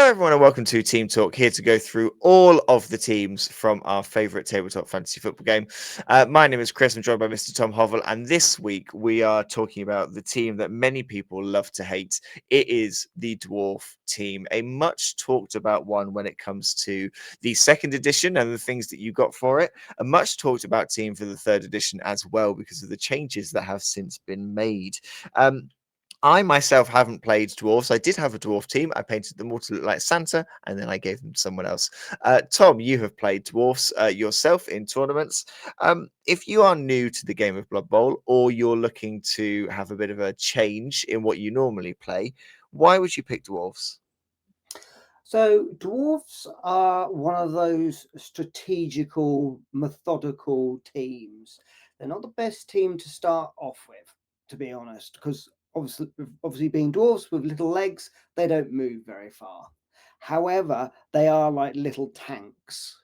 Hello, everyone, and welcome to Team Talk. Here to go through all of the teams from our favourite tabletop fantasy football game. My name is Chris. I'm joined by Mr. Tom Hovell, and this week we are talking about the team that many people love to hate. It is the Dwarf team, a much talked about one when it comes to the second edition and the things that you got for it. A much talked about team for the third edition as well because of the changes that have since been made. I myself haven't played dwarfs. I did have a dwarf team. I painted them all to look like Santa, and then I gave them to someone else. Tom, you have played dwarfs yourself in tournaments. If you are new to the game of Blood Bowl, or you're looking to have a bit of a change in what you normally play, why would you pick dwarfs? So dwarfs are one of those strategical, methodical teams. They're not the best team to start off with, to be honest, because obviously being dwarfs with little legs, they don't move very far. However, they are like little tanks.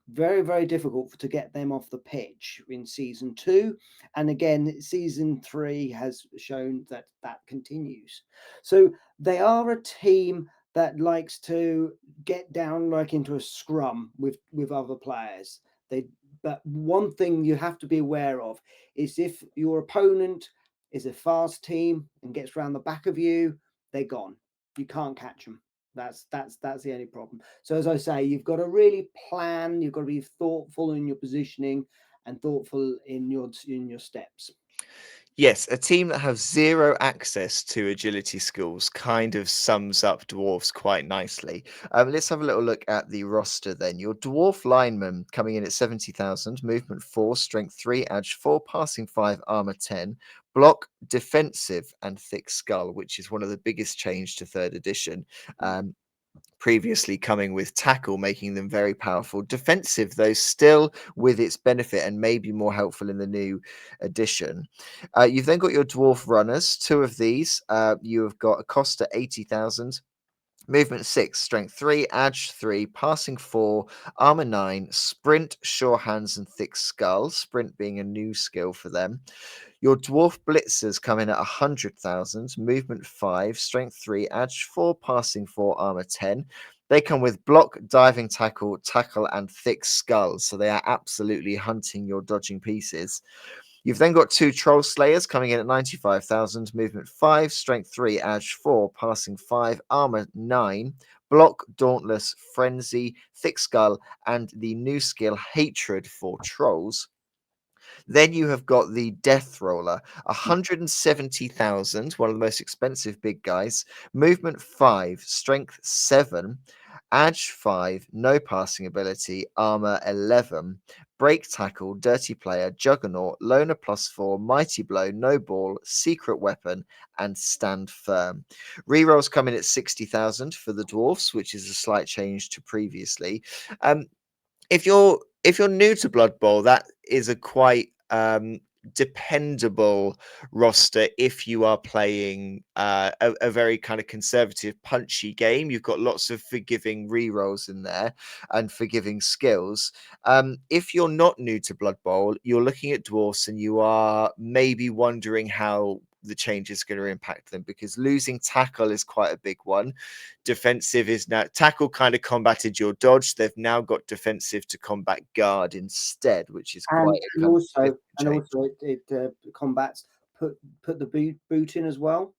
Very difficult to get them off the pitch in season 2, and again season 3 has shown that continues. So they are a team that likes to get down like into a scrum with other players. But one thing you have to be aware of is if your opponent is a fast team and gets around the back of you, they're gone. You can't catch them. That's the only problem. So as I say, you've got to really plan. You've got to be thoughtful in your positioning and thoughtful in your steps. Yes, a team that has zero access to agility skills kind of sums up dwarfs quite nicely. Let's have a little look at the roster then. Your dwarf lineman coming in at 70,000, movement 4, strength 3, edge 4, passing 5, armor 10, block, defensive, and thick skull, which is one of the biggest change to third edition. Previously coming with tackle, making them very powerful. Defensive, though, still with its benefit and maybe more helpful in the new edition. You've then got your dwarf runners, 2 of these. You have got a Costa 80,000. Movement 6, strength 3, edge 3, passing 4, armor 9, sprint, sure hands, and thick skull. Sprint being a new skill for them. Your dwarf blitzers come in at 100,000, movement 5, strength 3, edge 4, passing 4, armor 10. They come with block, diving tackle, and thick skull. So they are absolutely hunting your dodging pieces. You've then got 2 Troll Slayers coming in at 95,000, movement 5, strength 3, edge 4, passing 5, armor 9, block, dauntless, frenzy, thick skull, and the new skill Hatred for Trolls. Then you have got the Death Roller, 170,000, one of the most expensive big guys, movement 5, strength 7, edge 5, no passing ability, armor 11, break tackle, dirty player, juggernaut, loner +4, mighty blow, no ball, secret weapon, and stand firm. Rerolls come in at 60,000 for the dwarfs, which is a slight change to previously. If you're new to Blood Bowl, that is a quite dependable roster if you are playing a very kind of conservative, punchy game. You've got lots of forgiving rerolls in there and forgiving skills. If you're not new to Blood Bowl, you're looking at dwarfs and you are maybe wondering how the change is going to impact them, because losing tackle is quite a big one. Defensive is now tackle kind of combated your dodge. They've now got defensive to combat guard instead, which is quite a kind of significant change. It combats put the boot in as well.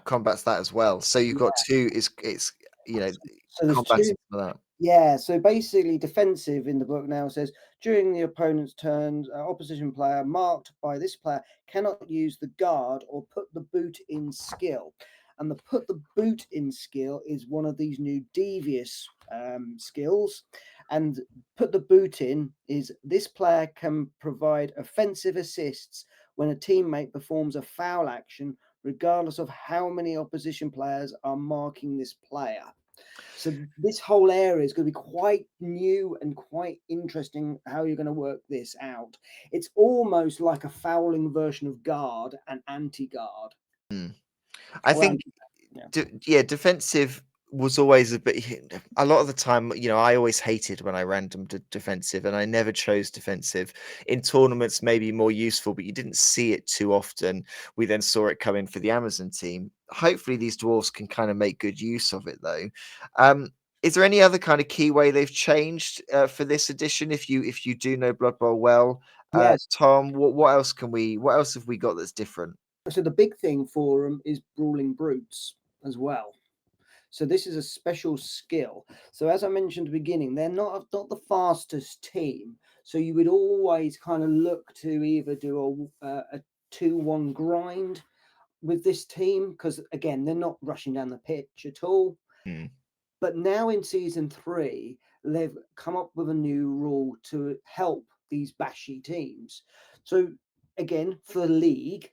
Combats that as well. So you've got Yeah. two. It's So there's 2. combating for that. Yeah, so basically defensive in the book now says during the opponent's turn, opposition player marked by this player cannot use the guard or put the boot in skill. And the put the boot in skill is one of these new devious skills. And put the boot in is this player can provide offensive assists when a teammate performs a foul action, regardless of how many opposition players are marking this player. So this whole area is going to be quite new and quite interesting how you're going to work this out. It's almost like a fouling version of guard and anti-guard. I Well, think, yeah. defensive was always a lot of the time, I always hated when I random defensive, and I never chose defensive. In tournaments, maybe more useful, but you didn't see it too often. We then saw it come in for the Amazon team. Hopefully, these dwarfs can kind of make good use of it, though. Is there any other kind of key way they've changed for this edition? If you do know Blood Bowl well, Yes. Tom, what else what else have we got that's different? So the big thing for them is brawling brutes as well. So this is a special skill. So as I mentioned at the beginning, they're not the fastest team. So you would always kind of look to either do a 2-1 grind with this team, because again, they're not rushing down the pitch at all. Hmm. But now in season 3, they've come up with a new rule to help these bashy teams. So again, for the league,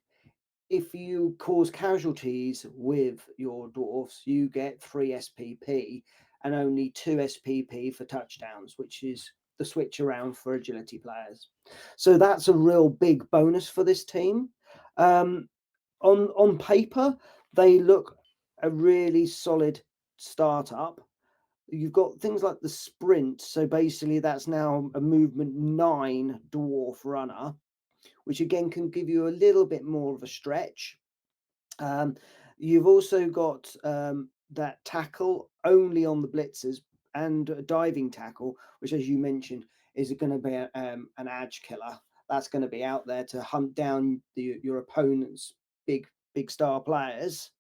if you cause casualties with your dwarfs, you get 3 SPP and only 2 SPP for touchdowns, which is the switch around for agility players. So that's a real big bonus for this team. On paper, they look a really solid startup. You've got things like the sprint. So basically, that's now a movement 9 dwarf runner, which again can give you a little bit more of a stretch. You've also got that tackle only on the blitzers, and a diving tackle, which, as you mentioned, is going to be an edge killer. That's going to be out there to hunt down your opponent's big star players.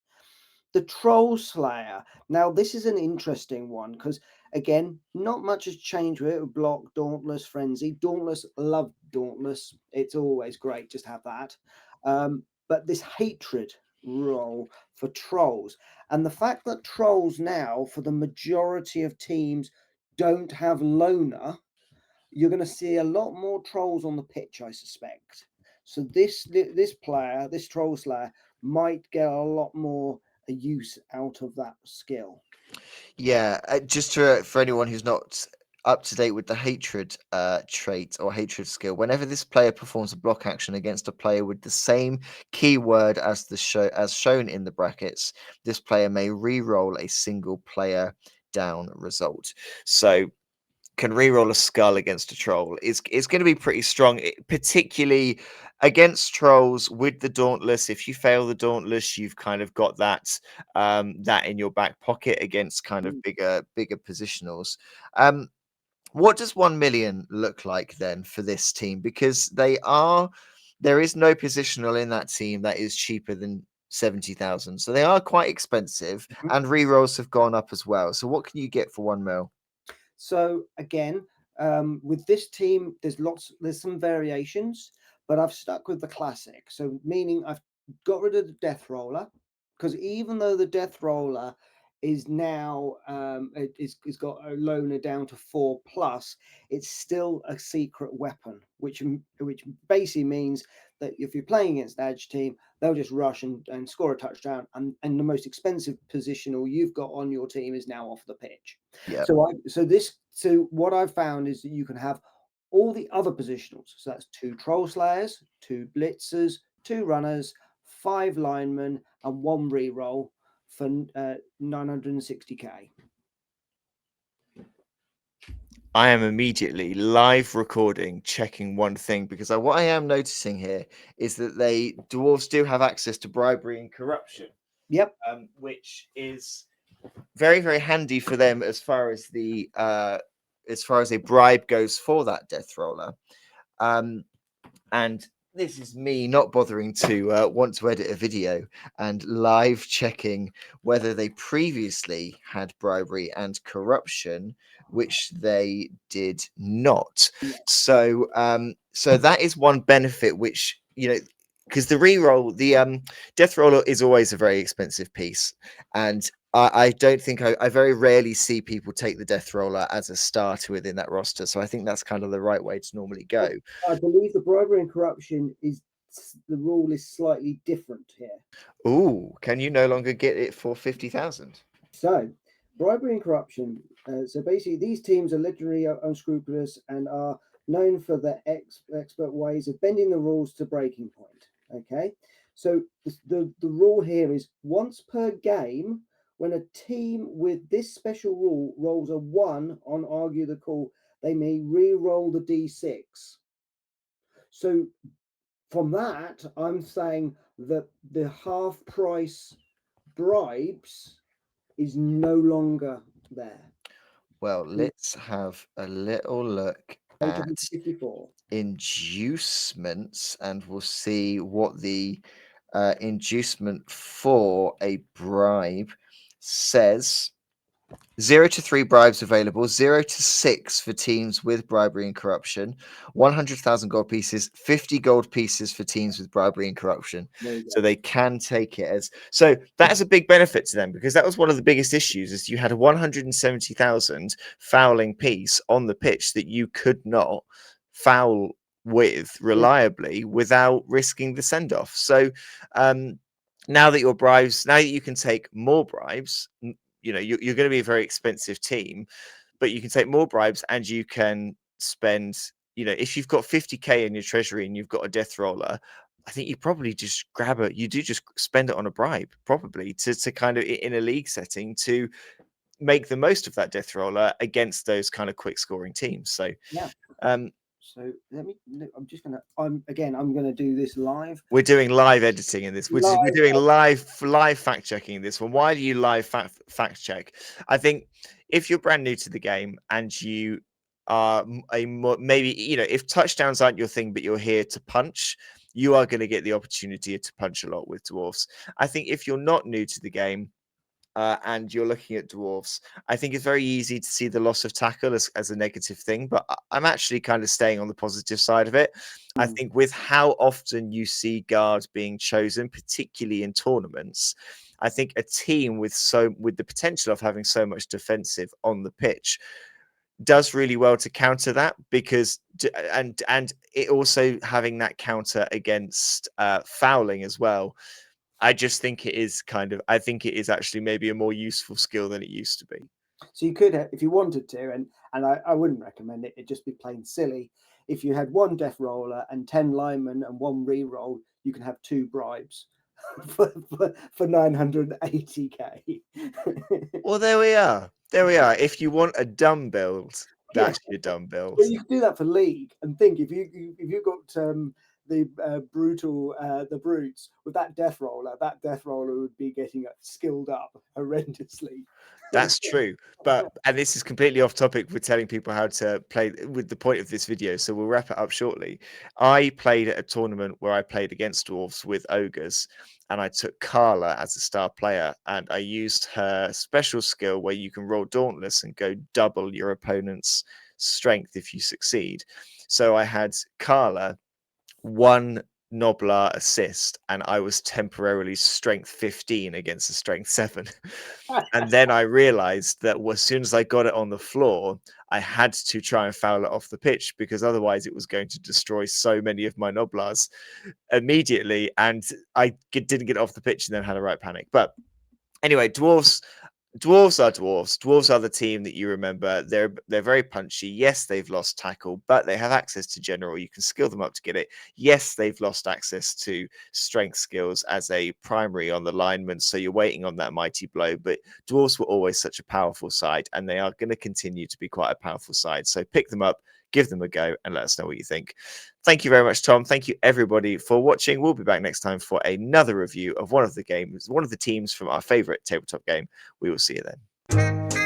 The Troll Slayer. Now, this is an interesting one because, again, not much has changed with it. Block, Dauntless, Frenzy. Dauntless, love Dauntless. It's always great just have that. But this hatred role for trolls, and the fact that trolls now, for the majority of teams, don't have loner, you're going to see a lot more trolls on the pitch, I suspect. So this player, this Troll Slayer, might get a lot more use out of that skill. Yeah, just for anyone who's not up to date with the hatred trait or hatred skill, whenever this player performs a block action against a player with the same keyword as as shown in the brackets, this player may re-roll a single player down result. So can re-roll a skull against a troll is going to be pretty strong, particularly against trolls with the dauntless. If you fail the dauntless, you've kind of got that in your back pocket against kind of Mm. bigger positionals. What does 1 million look like then for this team? Because there is no positional in that team that is cheaper than 70,000, so they are quite expensive, Mhm. and re-rolls have gone up as well. So what can you get for 1 mil? So again, with this team, there's some variations, but I've stuck with the classic. So meaning I've got rid of the death roller, because even though the death roller is now it's got a loner down to 4 plus, it's still a secret weapon, which basically means that if you're playing against the edge team, they'll just rush and score a touchdown, and the most expensive positional you've got on your team is now off the pitch. Yeah. So what I've found is that you can have all the other positionals. So that's 2 troll slayers, 2 blitzers, 2 runners, 5 linemen, and 1 reroll for 960k. I am immediately live recording, checking one thing because what I am noticing here is that dwarves do have access to bribery and corruption, Yep. which is very very handy for them as far as a bribe goes for that death roller. Um, and this is me not bothering to want to edit a video and live checking whether they previously had bribery and corruption, which they did not. Yeah. So that is one benefit, which because the reroll, the death roller is always a very expensive piece, and I don't think I very rarely see people take the death roller as a starter within that roster. So I think that's kind of the right way to normally go. I believe the bribery and corruption is the rule is slightly different here. Ooh, can you no longer get it for 50,000? So, bribery and corruption. So basically, these teams are literally unscrupulous and are known for their expert ways of bending the rules to breaking point. Okay, so the rule here is once per game, when a team with this special rule rolls a 1 on argue the call, they may re-roll the d6. So from that, I'm saying that the half price bribes is no longer there. Well, let's have a little look Page at 154. inducements, and we'll see what the inducement for a bribe says. 0 to 3 bribes available, 0 to 6 for teams with bribery and corruption, 100,000 gold pieces, 50 gold pieces for teams with bribery and corruption. There you So go. they can take it as. So that's a big benefit to them, because that was one of the biggest issues, is you had a 170,000 fouling piece on the pitch that you could not foul with Yeah. reliably without risking the send off. So now that your bribes, now that you can take more bribes, you know, you're going to be a very expensive team, but you can take more bribes and you can spend, you know, if you've got 50k in your treasury and you've got a death roller, I think you probably just you do just spend it on a bribe, probably to kind of, in a league setting, to make the most of that death roller against those kind of quick scoring teams. So Yeah. um So I'm just gonna. I'm gonna do this live. we're doing live editing in this. We're Live. doing live fact checking in this one. Why do you live fact check? I think if you're brand new to the game and you are maybe, you know, if touchdowns aren't your thing, but you're here to punch, you are going to get the opportunity to punch a lot with dwarfs. I think if you're not new to the game, and you're looking at dwarves, I think it's very easy to see the loss of tackle as a negative thing, but I'm actually kind of staying on the positive side of it. I Mm. think with how often you see guards being chosen, particularly in tournaments, I think a team with the potential of having so much defensive on the pitch does really well to counter that, because and it also having that counter against fouling as well. I just think it is I think it is actually maybe a more useful skill than it used to be. So you could, if you wanted to, and I wouldn't recommend it. It'd just be plain silly. If you had one death roller and 10 linemen and one re-roll, you can have 2 bribes for 980k. Well, there we are. There we are. If you want a dumb build, Yeah, that's your dumb build. but you can do that for league and think if you got the the brutes with that death roller would be getting skilled up horrendously. That's true. But, and this is completely off topic, with telling people how to play with the point of this video, so we'll wrap it up shortly. I played at a tournament where I played against dwarves with ogres, and I took Carla as a star player, and I used her special skill where you can roll Dauntless and go double your opponent's strength if you succeed. So I had Carla, 1 Noblar assist, and I was temporarily strength 15 against a strength 7. And then I realized that as soon as I got it on the floor, I had to try and foul it off the pitch, because otherwise it was going to destroy so many of my Noblars immediately. And I didn't get off the pitch and then had a right panic. But anyway, Dwarves are dwarves. Dwarves are the team that you remember. They're very punchy. Yes, they've lost tackle, but they have access to general. You can skill them up to get it. Yes, they've lost access to strength skills as a primary on the lineman, so you're waiting on that mighty blow. But dwarves were always such a powerful side, and they are going to continue to be quite a powerful side. So pick them up, give them a go, and let us know what you think. Thank you very much, Tom. Thank you, everybody, for watching. We'll be back next time for another review of one of the teams from our favorite tabletop game. We will see you then.